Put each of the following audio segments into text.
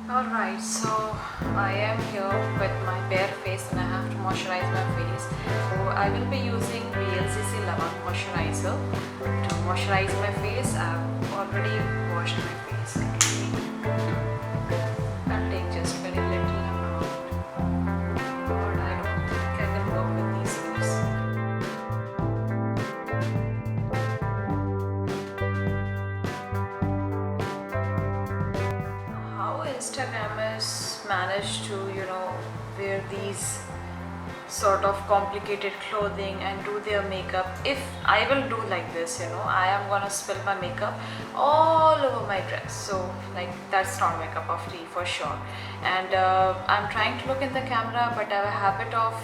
Alright, so I am here with my bare face and I have to moisturize my face. So I will be using VLCC Lava moisturizer to moisturize my face. I've already washed my face. I'll take just very little amount. But I don't think I can work with these leaves. How Instagrammers manage to, wear these sort of complicated clothing and do their makeup. If I will do like this, I am gonna spill my makeup all over my dress. So like that's not my cup of tea for sure. And I'm trying to look in the camera, but I have a habit of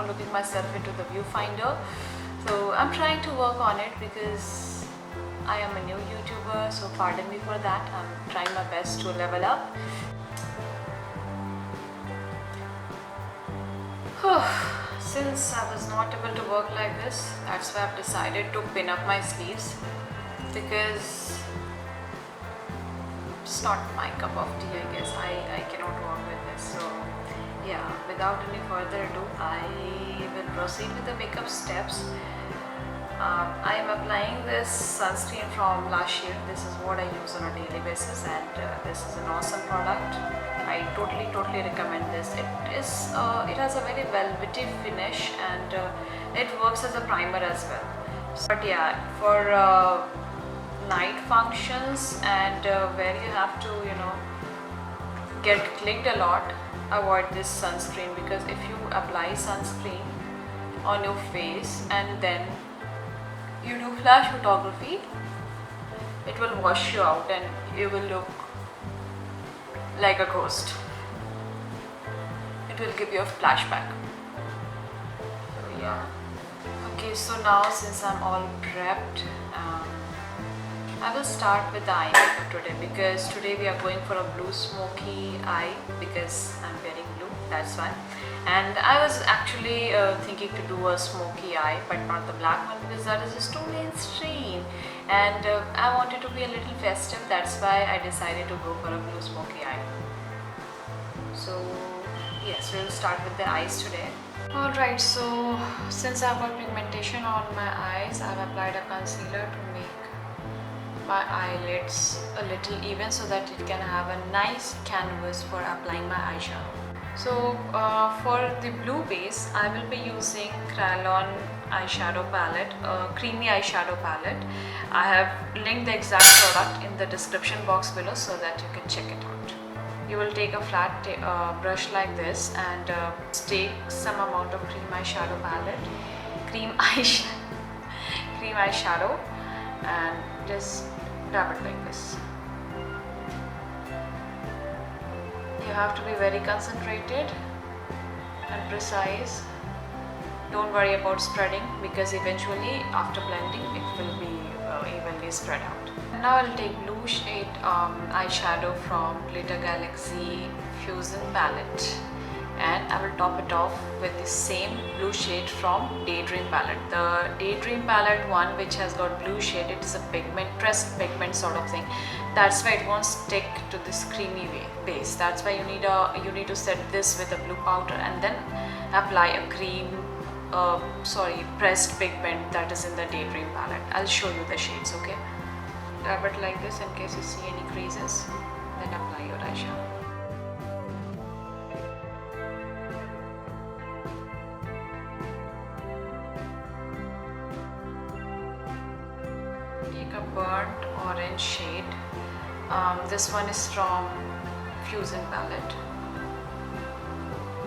looking myself into the viewfinder. So I'm trying to work on it because I am a new YouTuber, so pardon me for that. I'm trying my best to level up. Since I was not able to work like this, that's why I've decided to pin up my sleeves, because it's not my cup of tea, I guess. I cannot work with this. So yeah, without any further ado, I will proceed with the makeup steps. I am applying this sunscreen from last year. This is what I use on a daily basis, and this is an awesome product. I totally recommend this. It has a very velvety finish, and it works as a primer as well. But yeah, for night functions and where you have to get clicked a lot, avoid this sunscreen, because if you apply sunscreen on your face and then you do flash photography, it will wash you out and you will look like a ghost. It will give you a flashback. So yeah. Okay, so now since I'm all prepped, I will start with the eye makeup today, because today we are going for a blue smoky eye, because I'm wearing blue, that's why. And I was actually thinking to do a smoky eye, but not the black one, because that is just too mainstream. And I wanted to be a little festive, that's why I decided to go for a blue smoky eye. So yes, we'll start with the eyes today. Alright, so since I've got pigmentation on my eyes, I've applied a concealer to make my eyelids a little even, so that it can have a nice canvas for applying my eyeshadow. So for the blue base, I will be using Kryolan eyeshadow palette, creamy eyeshadow palette. I have linked the exact product in the description box below, so that you can check it out. You will take a flat brush like this and take some amount of cream eyeshadow palette, cream eyeshadow, and just dab it like this. You have to be very concentrated and precise. Don't worry about spreading, because eventually after blending it will be evenly spread out. Now I'll take blue shade eyeshadow from Glitter Galaxy Fusion palette, and I will top it off with the same blue shade from Daydream palette. The Daydream palette one, which has got blue shade, it is a pigment, pressed pigment sort of thing. That's why it won't stick to this creamy base. That's why you need to set this with a blue powder and then apply a cream pressed pigment that is in the Daydream palette. I'll show you the shades, okay? Dab it like this in case you see any creases, then apply your eyeshadow. Take a burnt orange shade. This one is from Fusion palette.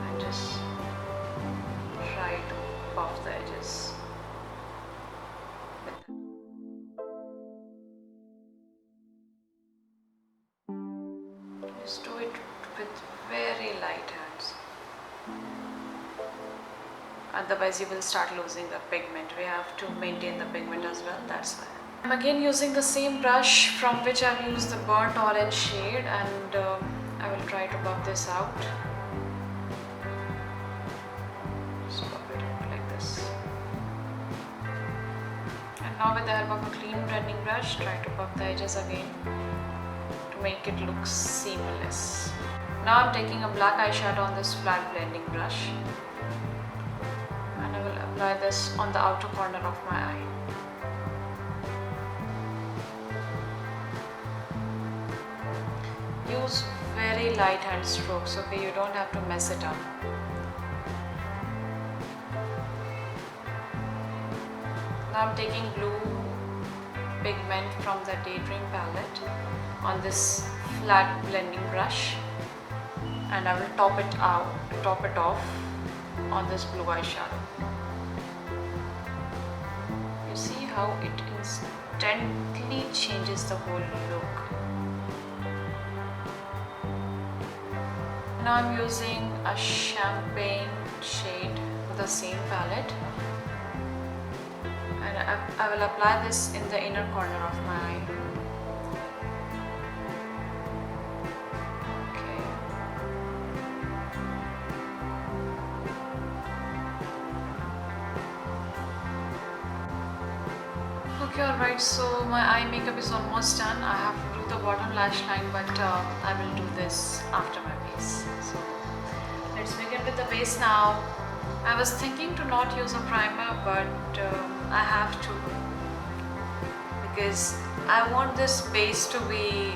And just try to buff the edges with that. Just do it with very light hands. Otherwise you will start losing the pigment. We have to maintain the pigment as well, that's why. I'm again using the same brush from which I've used the burnt orange shade, and I will try to buff this out. Just buff it out like this. And now with the help of a clean blending brush, try to buff the edges again to make it look seamless. Now I'm taking a black eyeshadow on this flat blending brush, and I will apply this on the outer corner of my eye. Use very light hand strokes, okay? You don't have to mess it up. Now I'm taking blue pigment from the Daydream palette on this flat blending brush, and I will top it off on this blue eyeshadow. You see how it instantly changes the whole look. Now I'm using a champagne shade with the same palette, and I will apply this in the inner corner of my eye. Okay, alright, so my eye makeup is almost done. I have to do the bottom lash line, but I will do this after my base. So let's begin with the base now. I was thinking to not use a primer, but I have to, because I want this base to be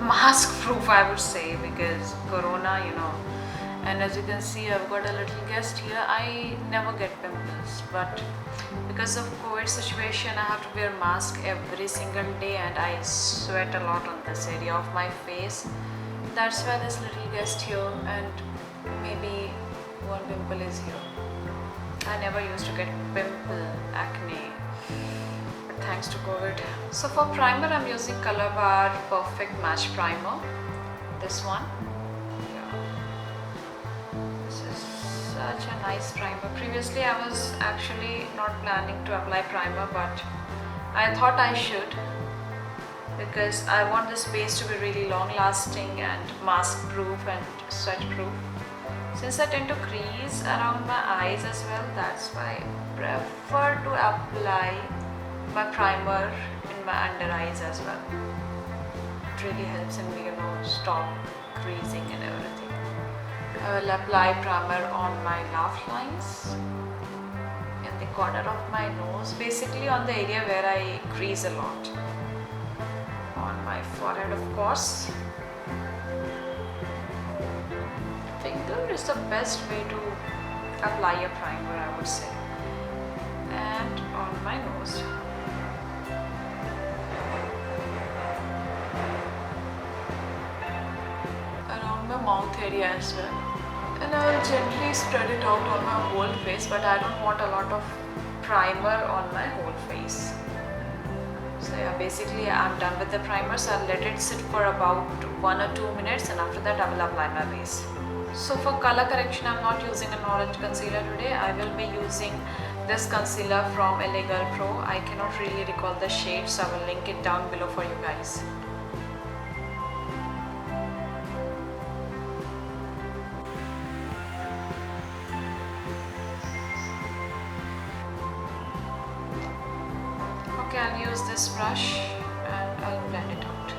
mask proof, I would say, because corona, you know. And as you can see, I've got a little guest here. I never get pimples, but because of COVID situation, I have to wear mask every single day, and I sweat a lot on this area of my face. That's why this little guest here, and maybe one pimple is here. I never used to get pimple, acne, but thanks to COVID. So for primer, I'm using Color Bar Perfect Match Primer. This one. Such a nice primer. Previously I was actually not planning to apply primer, but I thought I should, because I want this base to be really long lasting and mask proof and sweat proof. Since I tend to crease around my eyes as well, that's why I prefer to apply my primer in my under eyes as well. It really helps in me, you know, stop creasing and everything. I will apply primer on my laugh lines, in the corner of my nose, basically on the area where I crease a lot, on my forehead of course. Finger is the best way to apply a primer, I would say, and on my nose. Around my mouth area as well. And I will gently spread it out on my whole face, but I don't want a lot of primer on my whole face. So yeah, basically I'm done with the primer, so I'll let it sit for about 1 or 2 minutes, and after that I will apply my base. So for color correction, I'm not using an orange concealer today. I will be using this concealer from LA Girl Pro. I cannot really recall the shade, so I will link it down below for you guys. Okay, I'll use this brush and I'll blend it out.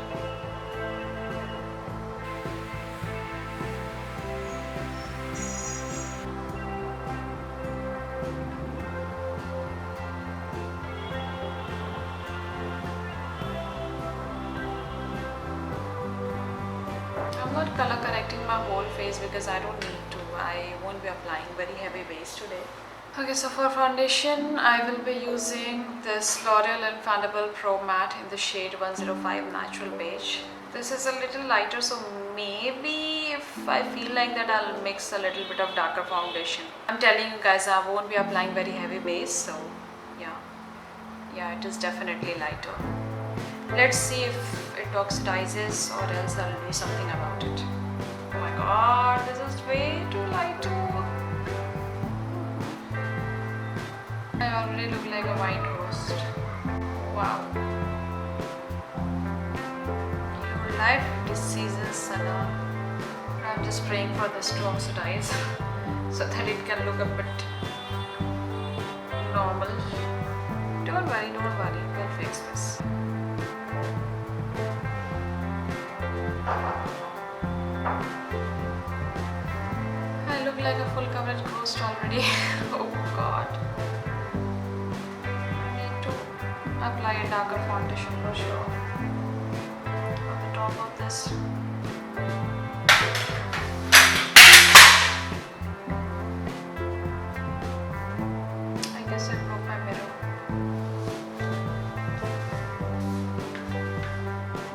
I'm not color correcting my whole face because I don't need to. I won't be applying very heavy base today. Okay, so for foundation, I will be using this L'Oreal Infallible Pro Matte in the shade 105 Natural Beige. This is a little lighter, so maybe if I feel like that, I'll mix a little bit of darker foundation. I'm telling you guys, I won't be applying very heavy base, so yeah, it is definitely lighter. Let's see if it oxidizes, or else I'll do something about it. Oh my god, this is way too light too. I already look like a white ghost. Wow. Your life diseases, Sana. I'm just praying for this to oxidize so that it can look a bit normal. Don't worry, we'll fix this. like a full coverage ghost already. Oh god. I need to apply a darker foundation for sure on the top of this. I guess I broke my mirror.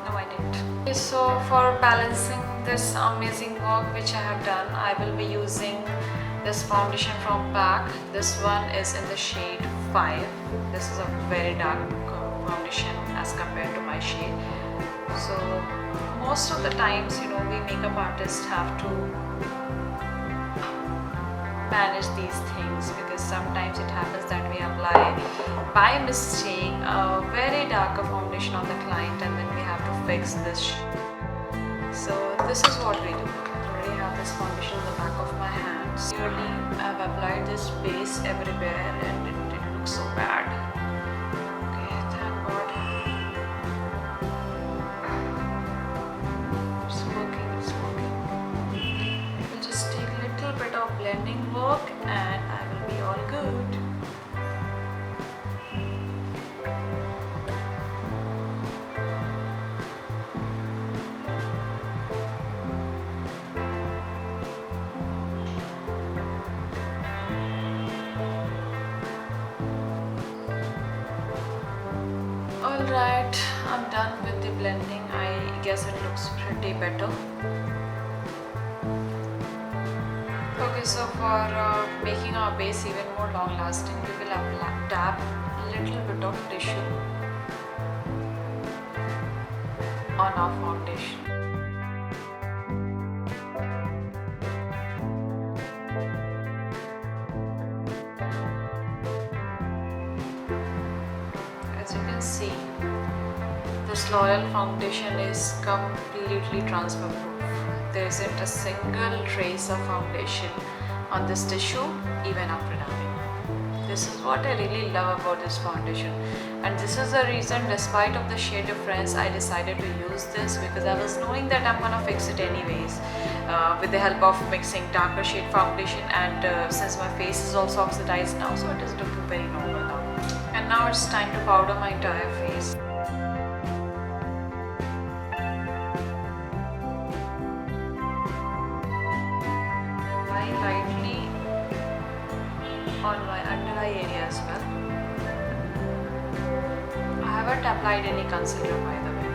No, I didn't. Okay, so for balancing this amazing work which I have done, I will be using this foundation from PAC. This one is in the shade 5. This is a very dark foundation as compared to my shade. So most of the times, you know, we makeup artists have to manage these things because sometimes it happens that we apply by mistake a very darker foundation on the client and then we have to fix this. So this is what we do. I already have this foundation in the back of my hands. Clearly I've applied this base everywhere and it looks so bad. Okay, thank God. It's working. We'll just take a little bit of blending work and I will be all good. Alright, I'm done with the blending. I guess it looks pretty better. Okay, so for making our base even more long lasting, we will dab a little bit of tissue on our foundation. As you can see, this L'Oreal foundation is completely transfer proof. There isn't a single trace of foundation on this tissue even after dabbing. This is what I really love about this foundation, and this is the reason, despite of the shade difference, I decided to use this because I was knowing that I'm gonna fix it anyways with the help of mixing darker shade foundation, and since my face is also oxidized now, so it is looking very normal now. And now it's time to powder my entire face. Lightly on my under eye area as well. I haven't applied any concealer by the way.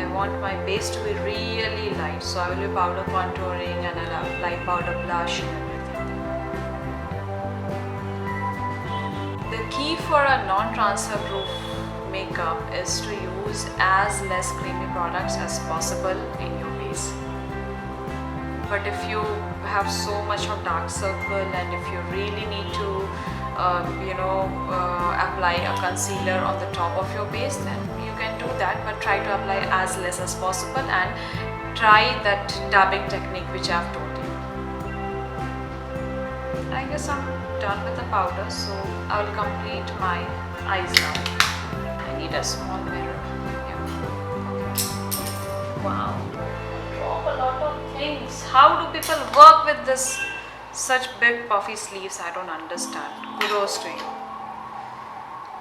I want my base to be really light, so I will be powder contouring and I'll apply powder blush and everything. The key for a non-transfer proof makeup is to use as less creamy products as possible in your base. But if you have so much of dark circle and if you really need to apply a concealer on the top of your base, then you can do that, but try to apply as less as possible and try that dabbing technique which I have told you. I guess I'm done with the powder, so I will complete my eyes now. I need a small mirror. Yeah. Wow. A lot of things. How do people work with this such big puffy sleeves? I don't understand. Kudos to you.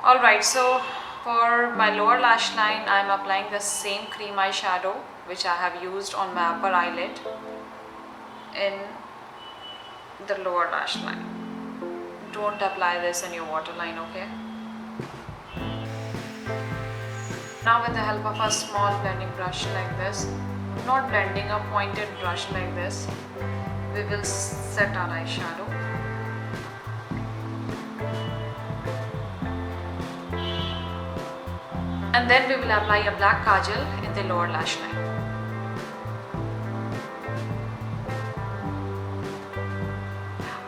Alright, so for my lower lash line, I am applying the same cream eyeshadow which I have used on my upper eyelid in the lower lash line. Don't apply this in your waterline, okay? Now with the help of a small blending brush like this, not blending, a pointed brush like this, we will set our eyeshadow. And then we will apply a black kajal in the lower lash line.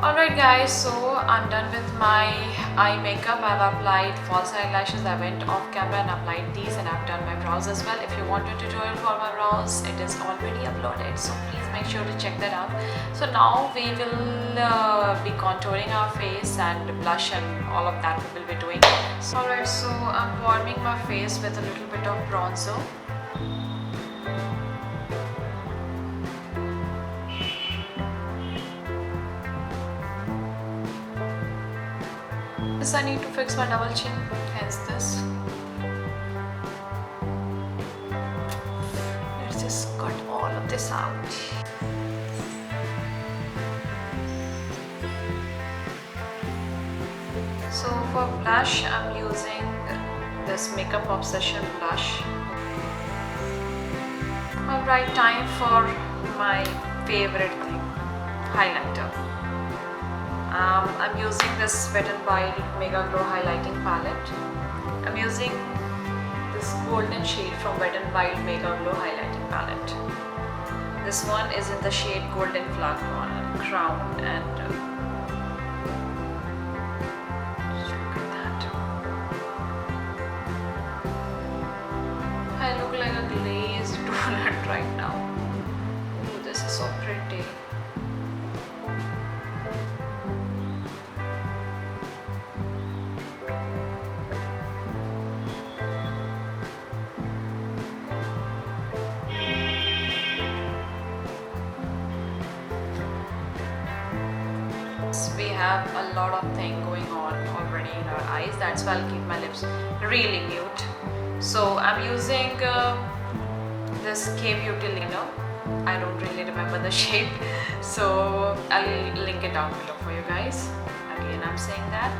Alright guys, so I'm done with my eye makeup. I've applied false eyelashes, I went off camera and applied these, and I've done my brows as well. If you want a tutorial for my brows, it is already uploaded, so please make sure to check that out. So now we will be contouring our face and blush and all of that we will be doing. Alright, so I'm warming my face with a little bit of bronzer. because I need to fix my double chin, hence this. Let's just cut all of this out. So for blush, I'm using this Makeup Obsession blush. Alright, time for my favorite thing, highlighter. I'm using this Wet n Wild Mega Glow highlighting palette. I'm using this golden shade from Wet n Wild Mega Glow highlighting palette. This one is in the shade Golden Crown, and just look at that. I look like a glazed donut right now. Ooh, this is so pretty. We have a lot of thing going on already in our eyes, that's why I'll keep my lips really mute. So I'm using this K-Beauty liner. I don't really remember the shape, so I'll link it down below for you guys. Again, I'm saying that.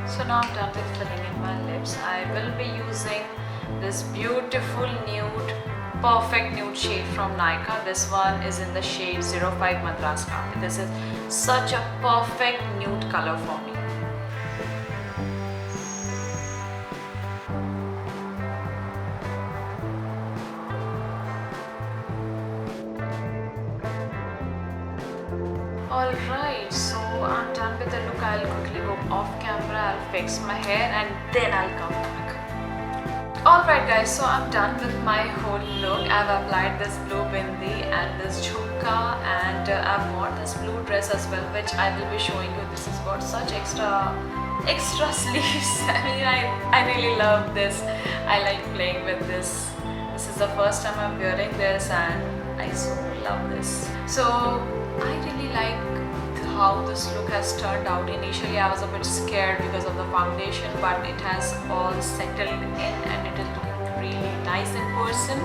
So now I'm done with filling in my lips. I will be using this beautiful nude, perfect nude shade from Nykaa. This one is in the shade 05 Madras Carpet. This is such a perfect nude color for me. Alright, so I'm done with the look. I'll quickly go off camera, I'll fix my hair and then I'll come back. Alright guys, so I'm done with my whole look. I've applied this blue bindi and this jhumka, and I've worn this blue dress as well, which I will be showing you. This has got such extra sleeves. I mean, I really love this. I like playing with this. This is the first time I'm wearing this and I so love this. So I really like how this look has turned out. Initially I was a bit scared because of the foundation, but it has all settled in and it is looking really nice in person.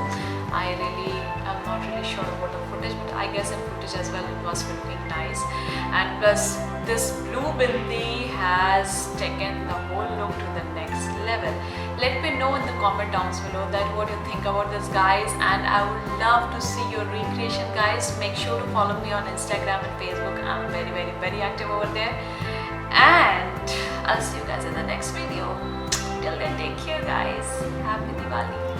I'm not really sure about the footage, but I guess in footage as well it must be looking nice. And plus this blue bindi has taken the whole look to the next level. Let me know in the comment down below that what you think about this, guys, and I would love to see your recreation, guys. Make sure to follow me on Instagram and Facebook. I'm very active over there, and I'll see you guys in the next video. Till then, take care, guys. Happy Diwali.